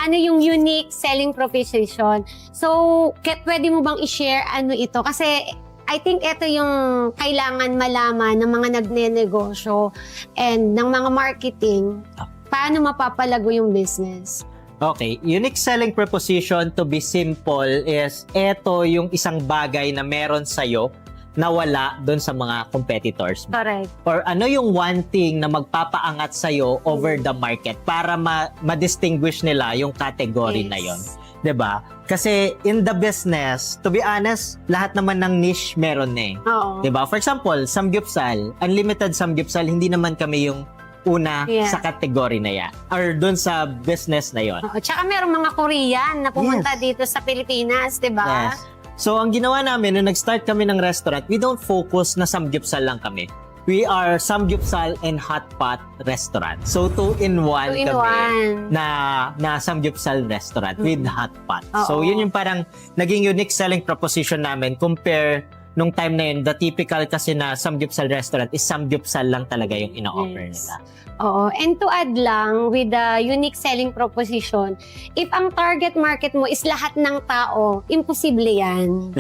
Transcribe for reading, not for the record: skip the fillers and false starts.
ano yung unique selling proposition. So, pwede mo bang i-share ano ito? Kasi I think ito yung kailangan malaman ng mga nagnenegosyo and ng mga marketing. Paano mapapalago yung business? Okay, unique selling proposition, to be simple, is ito yung isang bagay na meron sa'yo na wala doon sa mga competitors mo. Correct. Or ano yung one thing na magpapaangat sa'yo over the market para ma-distinguish nila yung category na yon. 'Di ba? Kasi in the business, to be honest, lahat naman ng niche meron eh. Oo. 'Di ba? For example, samgyupsal, unlimited samgyupsal, hindi naman kami yung una sa category na yan. Or doon sa business na yon. Oo. Tsaka merong mga Korean na pumunta dito sa Pilipinas, 'di ba? Yes. So, ang ginawa namin, nung nag-start kami ng restaurant, we don't focus na samgyupsal lang kami. We are samgyupsal and hot pot restaurant. So, two-in-one kami na samgyupsal restaurant with hot pot. So, yun yung parang naging unique selling proposition namin compare nung time na yun, the typical kasi na samgyupsal restaurant is samgyupsal lang talaga yung ina-offer nila. Oo. And to add lang, with the unique selling proposition, if ang target market mo is lahat ng tao, imposible yan.